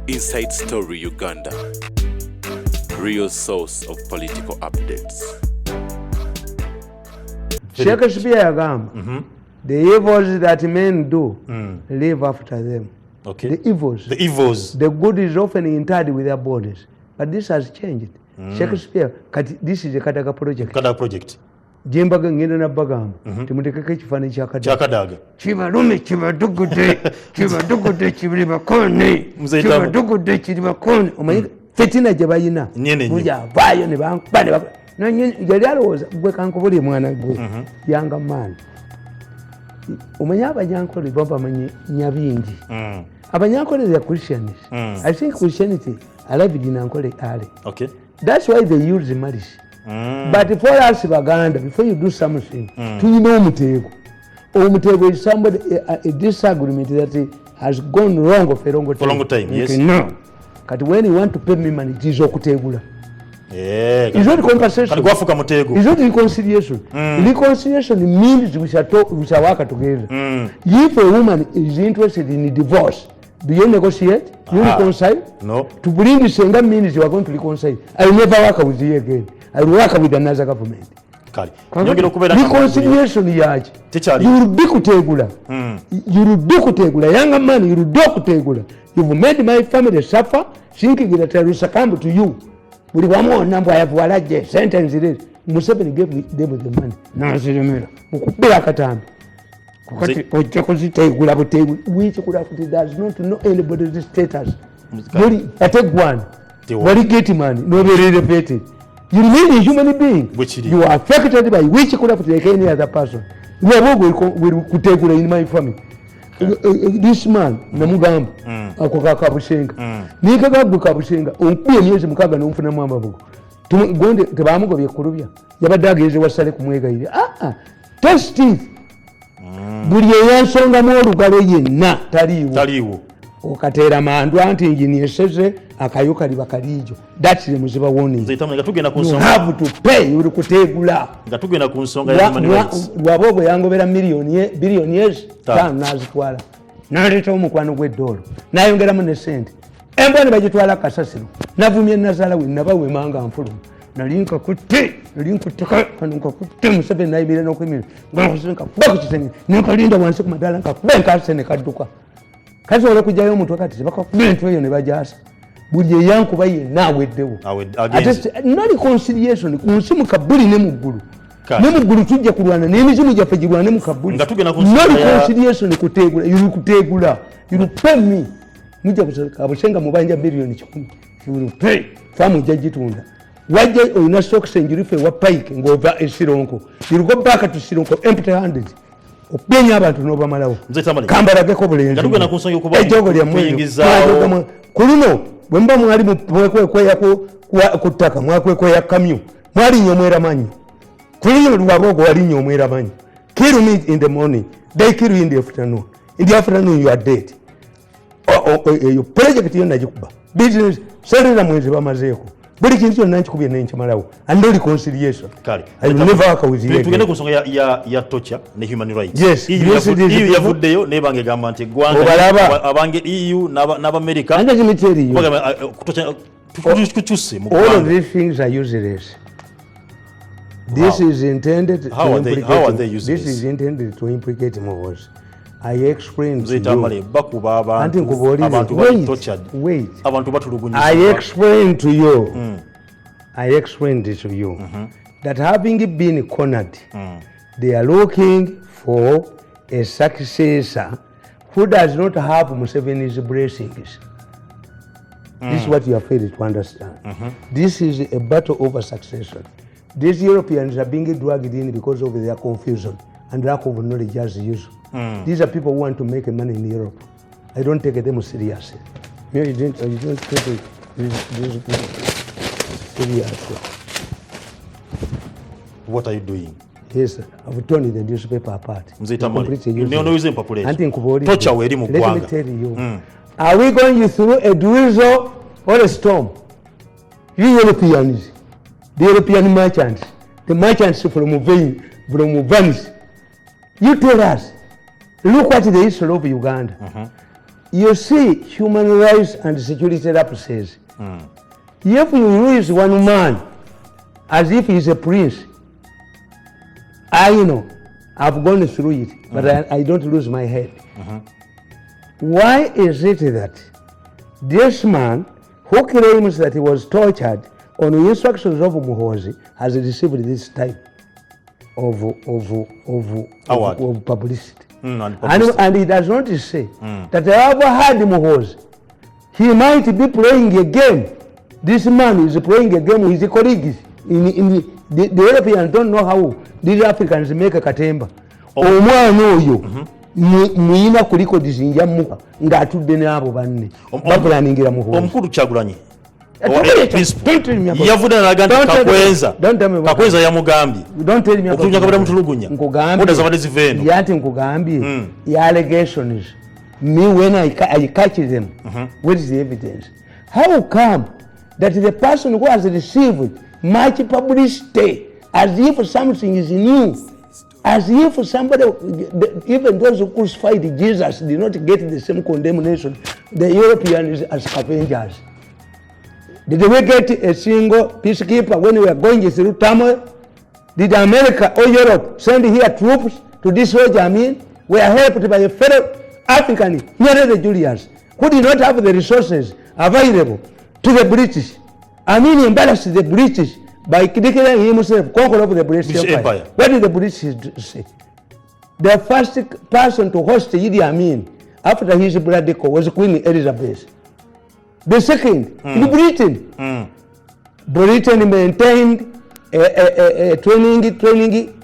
Inside Story Uganda, real source of political updates. Shakespeare agamba, the evils that men do live after them. Okay. The evils. The good is often interred with their bodies. But this has changed. Shakespeare, this is a Kadaga project. Kadaga project. Jimbaga ngenda na bagamba timutekeke kifaananyi kya Kadaga kibalume kibadugudde kibuli bakone kibadugudde kiri bakone omanyi fetina gye bayina mujavaayo ne bankubane yali alowooza gwe kankubuli mwana gwe yanga maani omanyi abanyankole babamanyi nyabingi abanyankole they are Christians. I think Christianity arrived in Ankole early. Okay. That's why they use marriage. But for us Baganda, before you do something, tulina omutego. Omutego is somebody a disagreement that has gone wrong for a long time. For a long time, yes. No. But when you want to pay me money, it is okutegula. Yeah. It's not compensation. It's not reconciliation. Reconciliation means we shall work together. If a woman is interested in divorce, do you negotiate? You reconcile? No. To bring the same means you are going to reconcile. I will never work with you again. I will work with another government. Reconciliation yaje. You will be kutegula. You will do kutegula. Younger man, you will do kutegula. You've made my family suffer. Thinking that I will succumb to you. Buli wamu nambo ayavwalaje sentence it is. Museveni gave them the money. Nansirimira. Mukubira akatambi. Kukati ojja kuzitegula butegula. Which could have does not know anybody's status. Buli ategwana. Bali get money. No very repeated. You remain a human being. You are affected by which could have taken any other person. We are will kutegula in my family. This man namugamba akoka kabushenga nikaga bukabushenga onkuye myezi mukaga nomfuna mwamba buko gonde tebamugobye kulubya yabadageze wasale kumwegayire testi buli yansonga mu olugalo yenna taliwo okatera mandu anti engineer akayo kali bakalijo that's the muziba warning you have to pay uri kutegula ngatugenda ku nsonga ya human rights lwabobo yangobera billion years nazitwala naleta omukwano gw'eddolo nayongeramu ne sente emboni bagitwala kasasiro navumye nazala we nabawe manga nfulumu nalinka kutte Museveni nayimira n'okwemira ngakusenka bakukisenge nekalinda wansi ku madala nkakubenka ne kadduka kazi wala kujayo omuntu wakati tebakakuba entu eyo ne bajasa buli eyankuba yenna aweddewo no reconciliation ku nsi mu kabuli ne mu ggulu ne mu ggulu tujja kulwana n'emizimu gyaffe girwane mu kabuli no reconciliation kutegula you pay me mujja kusaka abushenga mubanja bilioni 10 you pay famu jagitunda wajja oyina stocks enjirife wa pike ngova esironko you go back to sironko empty handed openya abantu n'obamalawo kambalageko bulenzi ngatugenda ku nsonga y'okuba kuyingiza kulino bwemba mwali mwekweya ku ttaka mwakweya kamyu mwali nyomwera manyi kulino lwabogo wali nyomwera manyi kill me in the morning they kill you in the afternoon you are dead your project yonna gikuba business serera mwezi bamazeeko buli kintu kyonna nkikubye nenkimalawo and no reconciliation I will never work with you tugende ku nsonga ya torture ne human rights yes EU yavuddeyo nebanga egamba nti eggwanga abange EU n'Amerika kukyuse mu all of these things are useless. This is intended to implicate more. I explained to you. Wait. I explained to you that having been cornered, they are looking for a successor who does not have Museveni's blessings. This is what you have failed to understand. This is a battle over succession. These Europeans are being dragged in because of their confusion and lack of knowledge as usual. These are people who want to make money in Europe. I don't take them seriously. You don't take these people seriously. What are you doing? Yes, I've torn the newspaper apart. Let me tell you. Are we going through a drizzle or a storm? You Europeans, the European merchants, the merchants from Venice, you tell us, look at the history of Uganda. You see, human rights and security lapses. If you use one man as if he's a prince, I know, I've gone through it, but I don't lose my head. Why is it that this man who claims that he was tortured on the instructions of Muhoozi has received this type of publicity? And he does not say that however had Muhoozi, he might be playing a game. This man is playing a game with his colleagues. The Europeans don't know how these Africans make a katemba. Omwana oyo muyina kuliko dizinja muka ng'atudde n'abo banne bapulaningira Muhoozi. Omukulu Kyagulanyi yavudde n'alaga nti Kakwenza yamugambye okutunya kabada mutulugunya oda zabadde ziveeno yati nkugambye allegations me when I catch them what is the evidence? How come that the person who has received much publicity as if something is new, as if somebody, even those who crucified Jesus did not get the same condemnation, the Europeans as scavengers? Did we get a single peacekeeper when we were going through turmoil? Did America or Europe send here troops to destroy Jamin? We are helped by a fellow African, nearly the Julians, who did not have the resources available to the British. Amin embarrassed the British by declaring himself conqueror of the British Empire. What did the British say? The first person to host Idi Amin after his bloody coup was Queen Elizabeth. The second, in Britain. Britain maintained a training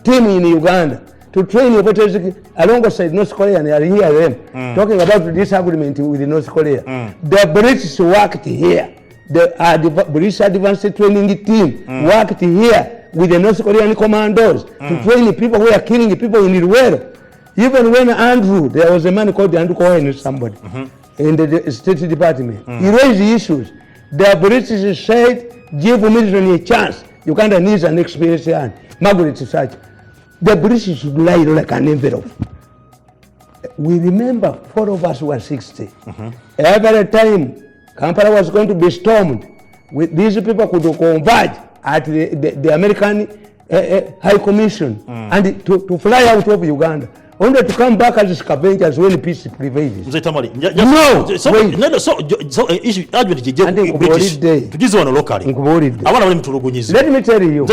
team in Uganda to train operators alongside North Korea, and I hear them talking about the disagreement with North Korea. The British worked here. The British Advanced Training Team worked here with the North Korean commandos to train people who are killing people in Irwero. Even when Andrew, there was a man called Andrew Cohen, somebody, in the State Department, he raised the issues. The British said, give military a chance. Uganda needs an experienced hand. Margaret Thatcher. The British should lie like an envelope. We remember 4 of us were 60. Every time Kampala was going to be stormed, these people could converge at the American High Commission and to fly out of Uganda, only to come back as scavengers when peace prevails. Tamale, let me tell you.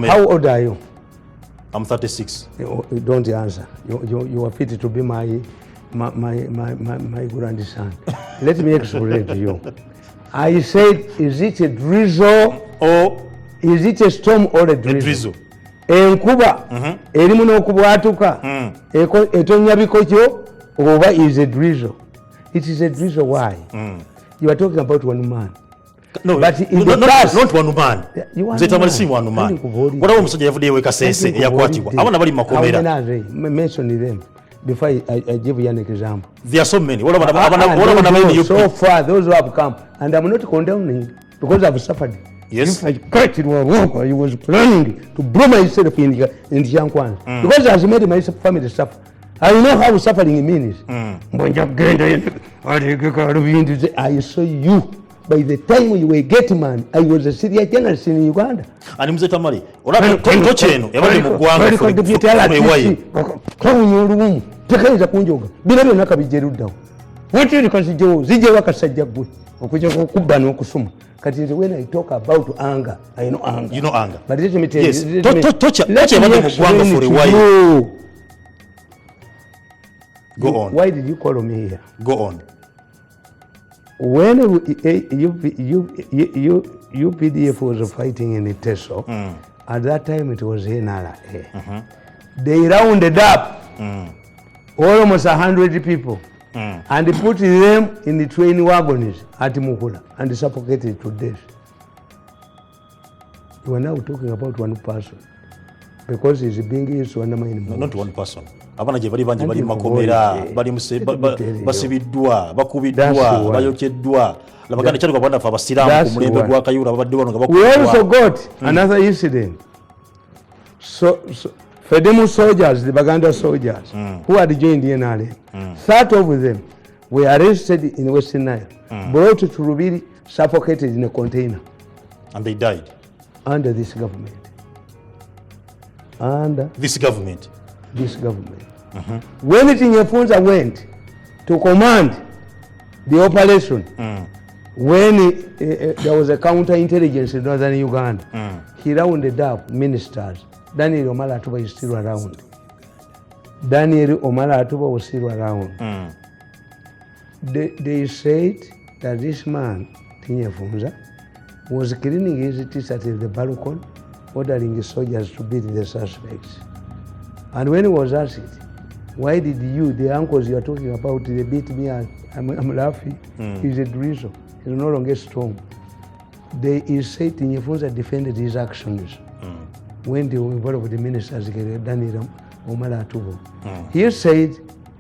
How old are you? I'm 36. Don't answer. You are fit to be my grandson. Let me explain to you. I said, is it a drizzle or is it a storm or a drizzle? Enkuba erimu n'okubwatuka etonya bikokyo oba is a drizzle. It is a drizzle. Why? You are talking about one man. No, but in the past, not one man. Tamale si one man. What about Mr. Jeffrey Wekasese yakwatibwa? Abana bali makomera. Mention them before I give you an example. There are so many. What about so far those who have come, and I'm not condemning because I've suffered. Yes. If I cut it over, I was planning to blow myself in the young ones because I has made my family suffer. I know how suffering means. I saw you. By the time you were getting man, I was a senior journalist in Uganda. And Mzee Tamale, tocheno yabali mu gwanga tekayinza kunjoga birabyo nakabijeruddawo wotiri kasijewo zije wakasajja gwe okujja okubba n'okusuma kati when I talk about anger, I know anger. You know anger. But let me tell you. Yes. Tocha yabali mu gwanga for a while. Go on. Why did you call me here? Go on. When UPDF was fighting in Teso, at that time it was NRA. They rounded up almost 100 people and put them in the train wagons at Mukula and suffocated to death. You are now talking about one person because he's being used to undermine. No, not one person. Abana je bali banji bali makomera bali basibiddwa bakubiddwa bayokeddwa labaganda kyali kwabanda fa basiramu ku mulembe gwa kayura babadde wano nga we also got another incident. So Fedemu soldiers, the Baganda soldiers, who had joined the NRM, 30 of them were arrested in Western Nile, brought to Rubiri, suffocated in a container. And they died? Under this government. Under this government? This government. When Tinyefunza went to command the operation, when there was a counterintelligence in northern Uganda, he rounded up ministers. Daniel Omala Atuba is still around. Daniel Omala Atuba was still around. They said that this man, Tinyefunza, was cleaning his teeth at the balcony, ordering the soldiers to beat the suspects. And when he was asked, why did you, the uncles you are talking about, they beat me, I'm laughing, he's a drizzle, he's no longer strong. They said Tinyefunza defended his actions when they were involved with the ministers, Daniel Omala Atuba. He said,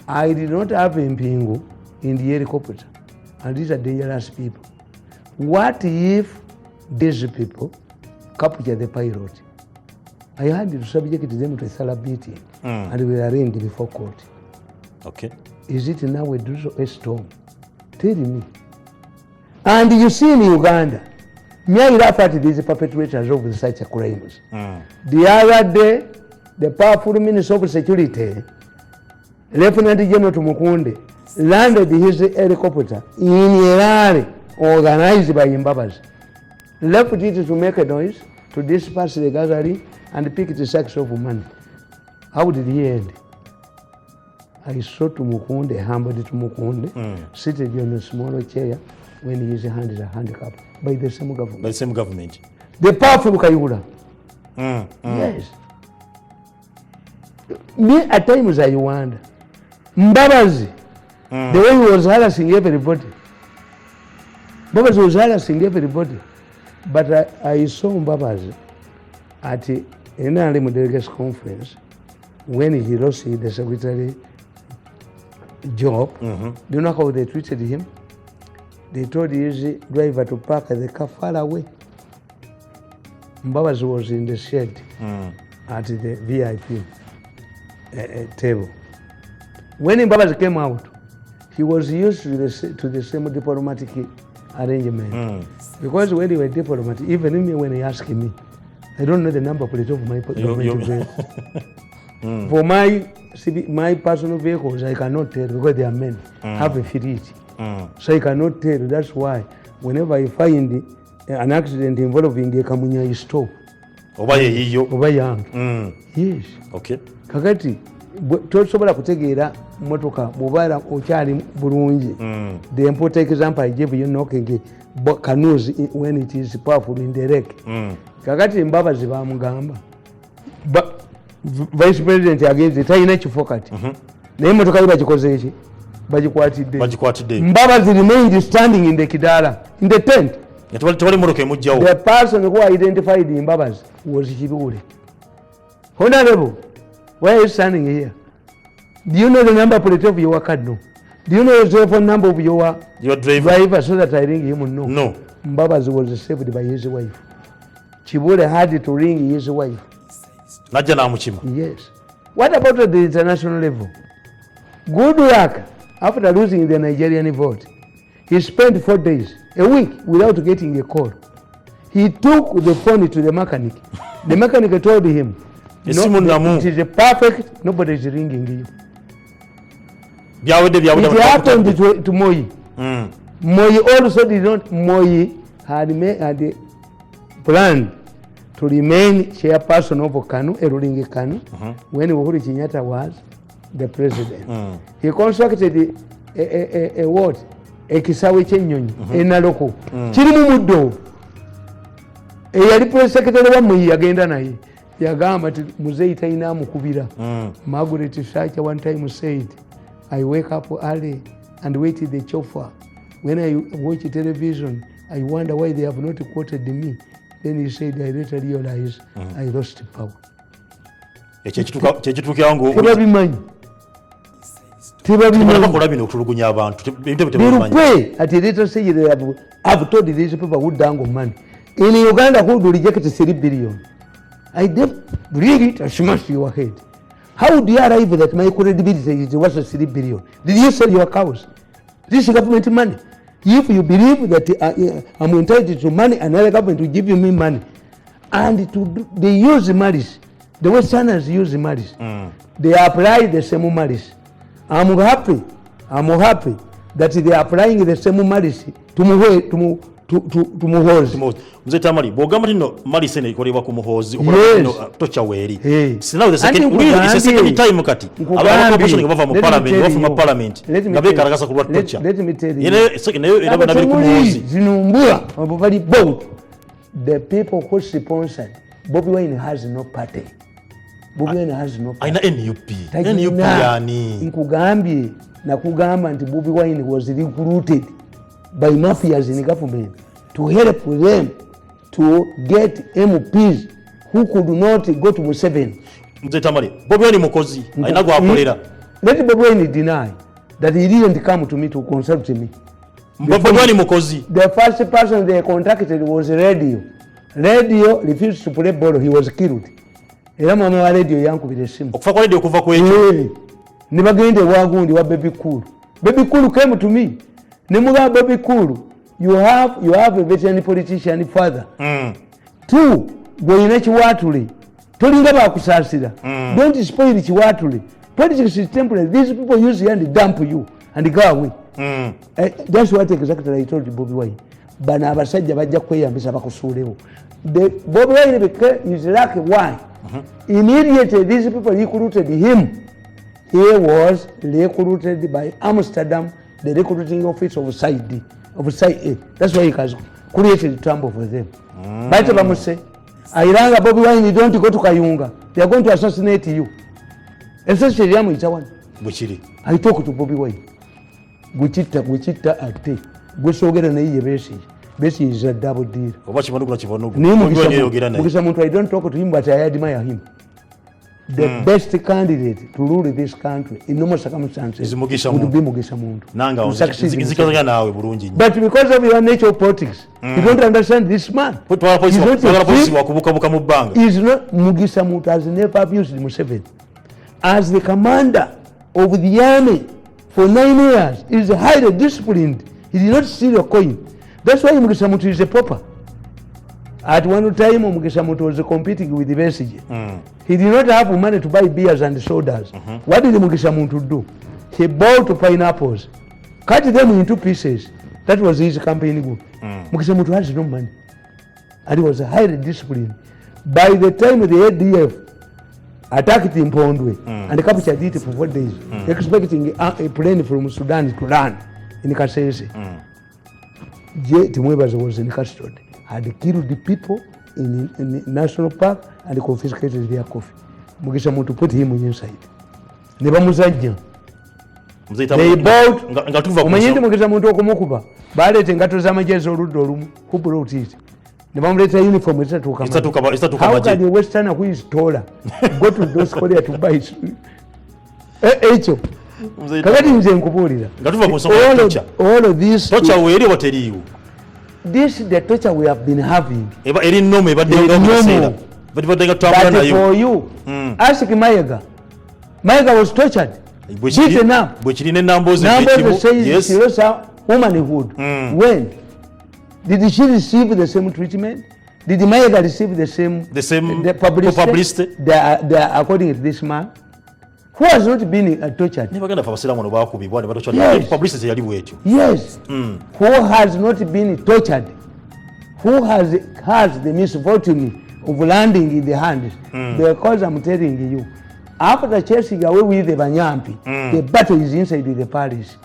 I did not have Mpingo in the helicopter, and these are dangerous people. What if these people capture the pilot? I had to subject them to a thorough beating and we arraigned before court. Okay. Is it now a storm? Tell me. And you see in Uganda, me I laugh at these perpetrators of such crimes. The other day, the powerful Minister of Security, Lieutenant General Tumukunde, landed his helicopter in Irari, organized by Mbabas. Left it to make a noise, to disperse the gathering, and pick the sacks of money. How did he end? I saw Tumukunde, humbled Tumukunde, seated on a small chair when his hand is handicapped by the same government. By the same government. The powerful Kayihura. Yes. Me at times I wonder, Mbabazi, the way he was harassing everybody. Mbabazi was harassing everybody. But I saw Mbabazi at the NRM Delegates Conference when he lost the secretary job. Do you know how they treated him? They told his driver to park the car far away. Mbabazi was in the shed at the VIP table. When Mbabazi came out, he was used to the same diplomatic arrangement. Because when they were diplomat, even me when he asked me, I don't know the number plate of my vehicle. For my personal vehicles, I cannot tell because they are men, have a fitted. So I cannot tell. That's why whenever I find an accident involving a Kamunya, I stop. Oba yange. Yes. Okay. Kakati tosobola kutegeera motoka mubala okyali bulungi. The important example I gave you knocking canoes when it is powerful in the wreck. Kakati Mbabazi bamugamba. Vice President against talina kifo kati. Naye motoka bagikoze eki? Bagikwatidde. Mbabazi remained standing in the kidala, in the tent. The person who identified Mbabazi was Chibule. Honorable, why are you standing here? Do you know the number plate of your car? No. Do you know the telephone number of your driver so that I ring him? No. No. Mbabazi was saved by his wife. Chibule had to ring his wife. Yes. What about at the international level? Good luck. After losing the Nigerian vote, he spent 4 days, a week, without getting a call. He took the phone to the mechanic. The mechanic told him, no, it is a perfect, nobody is ringing you. It happened to Moi. Moi also did not, Moi had planned to remain chairperson of KANU, Erulingi KANU, when Uhuru Kenyatta was the president. He constructed a what? A kisawe kyenyonyi, enaloko. Kirimu muddo. Eyali press secretary wa Moi yagenda naye. Yagamba ati muzeyi talina amukubira. Margaret Thatcher one time said, I wake up early and wait the chauffeur. When I watch television, I wonder why they have not quoted me. Then he said, I later realized I lost power. Tebabimanyi. At a later stage, they have told these people would dangle money. In Uganda, who will reject 3 billion? I bring it and smash your head. How do you arrive that my credibility is worth 3 billion? Did you sell your cows? This is government money. If you believe that I'm entitled to money, another government will give me money, and they use malice. The Westerners use malice. They apply the same malice. I'm happy that they are applying the same malice to muhozi. Mzee Tamale, bogamba tino malice ne ikolebwa ku muhozi okola no tocha weri. Now the second time kati. Abantu opposition nga bava mu parliament, bava mu parliament. Ngabe karagasa ku tocha. Let me tell you. Yene second nayo era bana bali ku muhozi. Zinumbura abali both. The people who sponsored Bobi Wine has no party. Bobi Wine has no party. Aina NUP. NUP yani. Nkugambye nakugamba nti Bobi Wine was recruited by mafias in government to help them to get MPs who could not go to Museveni. Mzee Tamale, Bobi Wine mukozi aina gwa akolera. Let Bobi Wine deny that he didn't come to me to consult me. Bobi Wine mukozi. The first person they contacted was radio. Radio refused to play ball, he was killed. Era mama wa radio yankubira esimu. Okufa kwa radio kuva kwejo. Ne bagende wagundi wa Baby Cool. Baby Cool came to me. Ne muga Baby Cool, you have a veteran politician father. 2, goyina chiwatule. Tolinga bakusasira. Don't spoil chiwatule. Politics is temporary. These people use you and dump you and go away. That's what exactly I told you, Bobi Wine. Bana abasajja bajja kweyambisa bakusuulewo. The Bobi Wine is like why? Immediately these people recruited him. He was recruited by Amsterdam, the recruiting office of Side A. That's why he has created trouble for them. But Bamuse, Airanga Bobi Wine, don't go to Kayunga. They are going to assassinate you. Essentially, I talk to Bobi Wine. Guchita ate. Gwesogera na iye besi is a double deal. Obachi manugu na chivanugu. Mugisa muntu, I don't talk to him, but I admire him. The best candidate to rule this country in normal circumstances would be Mugisha Muntu. But because of your nature of politics, you don't understand this man. He's not Mugisha Muntu has never abused Museveni. As the commander of the army for 9 years, he is highly disciplined. He did not steal a coin. That's why Mugisha Muntu is a pauper. At one time, Mugisha Muntu was competing with the Besigye. He did not have money to buy beers and sodas. What did Mugisha Muntu do? He bought pineapples, cut them into pieces. That was his campaign goal. Mugisha Muntu has no money. And he was highly disciplined. By the time the ADF attacked in Pondwe and captured it for 4 days, expecting a plane from Sudan to land in Kasese. Timwebaza was in custody. Had killed the people in the national park and confiscated their coffee. Mugisha Muntu put him inside. Never Muzajja. They bought Umanyindi Mugisha Muntu okumukuba. Balete ngato z'amajezi oludda olumu. Who brought it? Never muleta uniform isatuka. How can the Westerner who is taller go to those Korea to buy it? Echo. Kakati nze nkubulira. All of this. Tocha weri wateriwo. This is the torture we have been having. But for you, ask Mayaga. Mayaga was tortured. Beaten up. Numbers say she lost her womanhood. When? Did she receive the same treatment? Did Mayaga receive the same publicity? They are according to this man. Who has not been tortured? Yes. Who has not been tortured? Who has the misfortune of landing in the hands? Because I'm telling you, after chasing away with the Banyampi, the battle is inside the palace.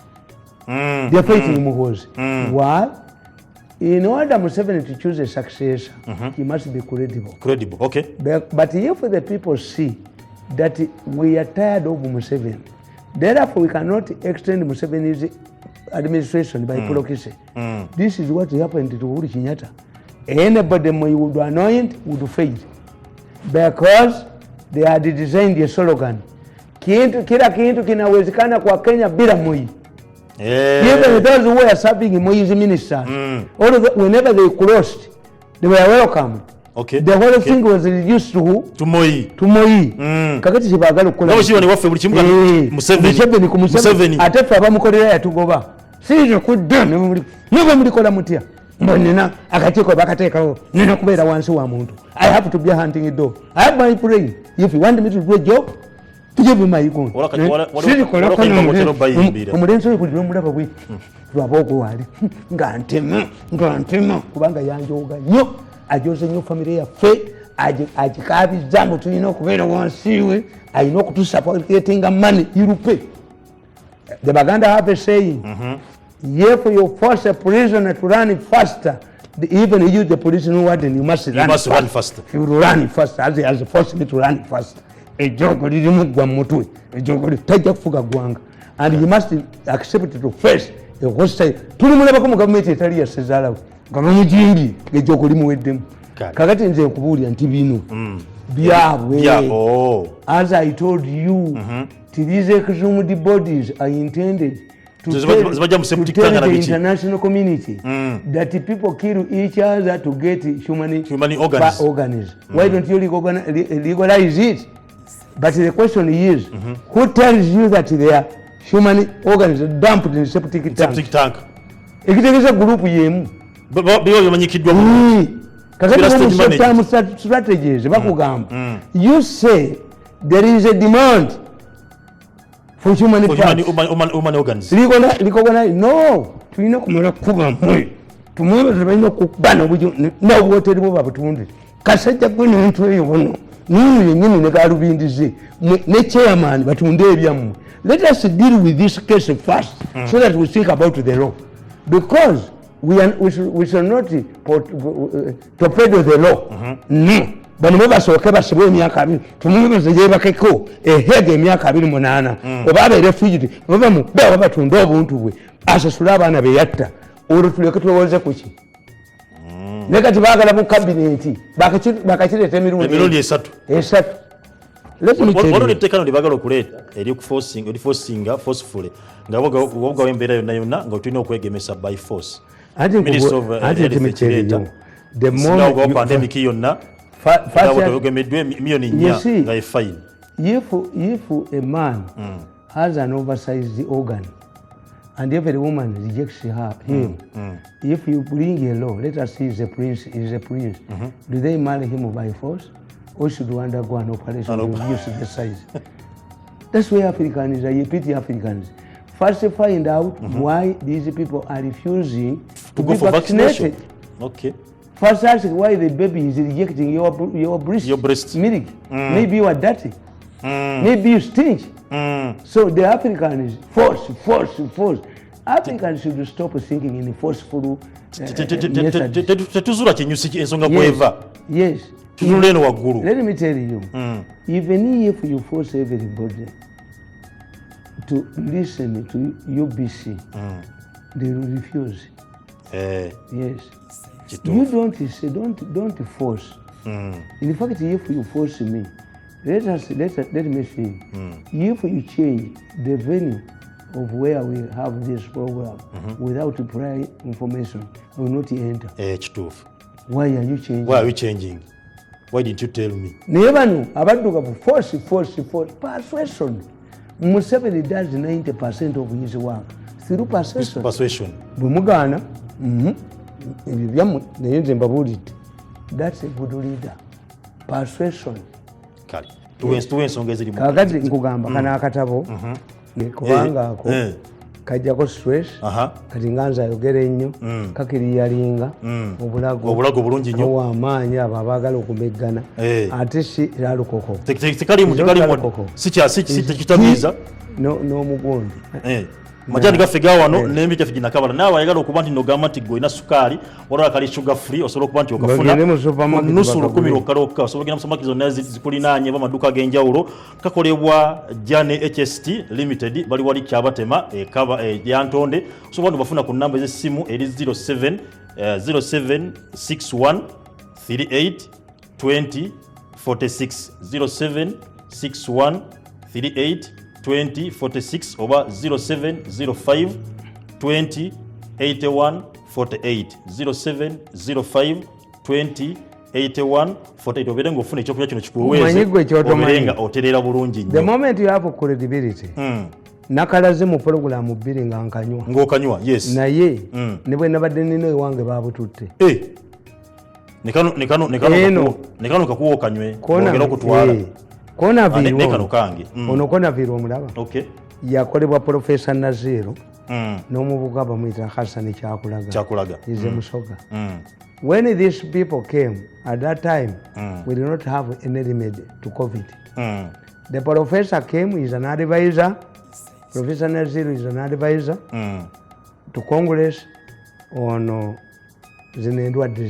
They're fighting Muhozi. Why? In order Museveni to choose a successor, he must be credible. Okay. But if the people see that we are tired of Museveni, therefore we cannot extend Museveni's administration by proxy. This is what happened to Uhuru Kenyatta. Anybody you would anoint would fail because they had designed a slogan, kila kitu kinawezekana kwa Kenya bila Moi. Even those who were serving Moi's ministers, whenever they crossed, they were welcomed. Okay. The whole thing was reduced to who? To Moi. Kakati chibagala kukola. Nabo waffe buli kimu Museveni ku Museveni. Ate ffe abamukolera yatugoba. Sizo kudda ne mulikola mutya. Mbonena akakiiko bakateekawo nina kubeera wansi wa muntu. I have to be hunting a dog. I have my brain. If you want me to do a job, give me my gun. Omulenzi oyo buli lwomulaba bwe lwaba ogwali nga ntema kubanga yanjooga nnyo ajoze nnyo famire yaffe agikaabiza mbu tulina okubeera wansi we alina okutusupportinga money irupe. The Baganda have a saying, if you force a prisoner to run faster, even you use the police no warden, you must run faster. You run faster as force me to run faster. Ejogo lirimu gwa mutwe, ejogo litajja kufuga gwanga, and you must accept it to face the hostile. Tuli mulabako mu government etali ya Sezalawe nga bamujimbi ejogo limuweddemu. Kakati nze nkubuulira nti bino byabwe. As I told you, these exhumed bodies are intended to tell the international community that people kill each other to get human organs. Why don't you legalize it? But the question is, who tells you that their human organs are dumped in septic tank? Ekitegeeza group yemu. Kakati strategies bakugamba. You say there is a demand for human organs. No, tulina kumala kuba mwe. Tumwebaza balina okubana n'obwoteri bwo babutunde. Kasajja gwe n'omuntu eyo bono. Nini yennyini ne galubindize ne chairman batunde ebyammwe. Let us deal with this case first so that we think about the law. Because we shall not torpedo the law. No. Bano basooke basibwe emyaka 2 tumwebaze gyebakeko ehege emyaka 28 oba abeere fugitive oba mubba batunda obuntu bwe asasula abaana be yatta olwo tuleke tulowooze ku ki ne kati baagala mu kabineti bakakireeta emirundi esatu. Waliwo etteekano lye baagala okuleeta erikuforcinga forcefully nga wogawo embeera yonna yonna nga tulina okwegemesa by force. The more pandemic yonna if a man has an oversized organ and every woman rejects him, if you bring a law, let us see he's a prince, do they marry him by force or should we undergo an operation to reduce the size? That's where Africans are, you pity Africans. First find out why these people are refusing to go for vaccination. Okay. First ask why the baby is rejecting your breast milk. Maybe you are dirty. Maybe you stink. So the Africans force. Africans should stop thinking in forceful tetuzula kinyusi ensonga kweva. Yes. Tunuleno waggulu. Let me tell you, even if you force everybody to listen to UBC, they will refuse. Yes. You don't say, don't force. In fact, if you force me, let me see. If you change the venue of where we have this program without prior information, I will not enter. Why are you changing? Why are you changing? Why didn't you tell me? Never know. About force. Persuasion. Museveni does 90% of his work through persuasion. Bumugana. That's a good leader. Persuasion. Kakati nkugamba kana akatabo kubanga ako kajjako stress kati nganza ayogere ennyo kakiriyalinga obulago bulungi nnyo amaanyi abo abaagala okumeggana ate si lalukoko sikitamiiza n'omugundi majani gaffe gawano n'emiti gyaffe ginakabala naawe ayagala okuba nti nogamba nti gwe olina sukaali olala kali sugar free osobola okuba nti okafuna nusu 10 lokaloka osobola okugenda mu supermarket zonna zikulinaanye oba amaduuka ag'enjawulo kakolebwa Jane HST Limited bali wali Kyabatema yantonde osobola nobafuna ku namba ez'essimu eri 07 0761 38 20 46 0761 38 2046 oba 0705 20 81 48 0705 20 81 48 oberenga ofuna ekyokulya kino kikuweeze Omanyi gwe ky'otomanyi. oberenga otereera bulungi The nnyo moment you have credibility. Nakalaze mu programu bbiri nga nkanywa. ng'okanywa yes Naye ne bwe nabadde nina ewange baabututte. nekano kakuwa okanywe ongera okutwala nekano kange ono Konaviiri omulaba okay yakolebwa Professor Naziro n'omuvubuka bamuyita Hassan Kyakulaga is a Musoga. When these people came at that time we did not have any remedy to COVID. The professor came, he is an advisor. Professor Naziro is an advisor to Congress on zino endwadde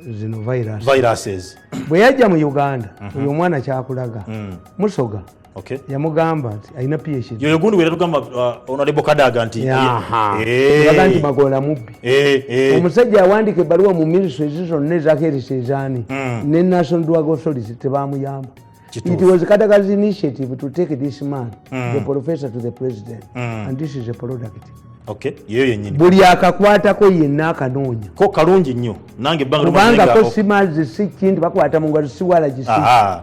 zino viruses bwe yajja mu Uganda oyo omwana Kyakulaga Musoga okay yamugamba nti alina PhD yoyo gundi wera tugamba honorable Kadaga nti yaga nti Magola mubbi omusajja awandika ebbaluwa mu ministry zonna ezakeeresezaani ne National Drug Authority tebamuyamba. It was Kadaga's initiative to take this man, the professor, to the president, and this is a product. Okay, yeyo yennyini. Buli akakwatako yenna akanoonya. Ko kalungi nnyo. Nange kubanga ko simazi si kintu bakwata mu ngalo siwala gisi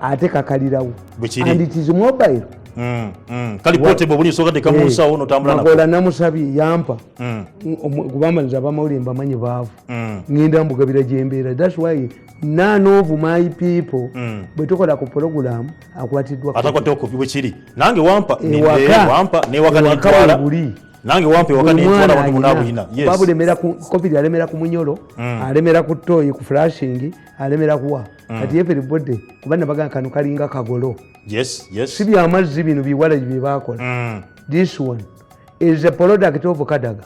ate kakalirawo. And it is mobile. Kali portable buli soka teka mu nsawo notambula nako. Magola namusabi yampa. Kubamaliza bamawuli mbamanyi baavu. Ngenda mbugabira gyembeera. That's why none of my people bwe tukola ku program akwatiddwa atakwata okubibwe kiri nange wampa ne waka nitwala nange wampa waka nitwala watu munabuyina yes babulemera ku covid alemera ku munyolo alemera ku toyi ku flashing alemera kuwa kati everybody kubana baga kanu kalinga kagolo yes sibi amazzi bino biwala bibakola this one is a product of Kadaga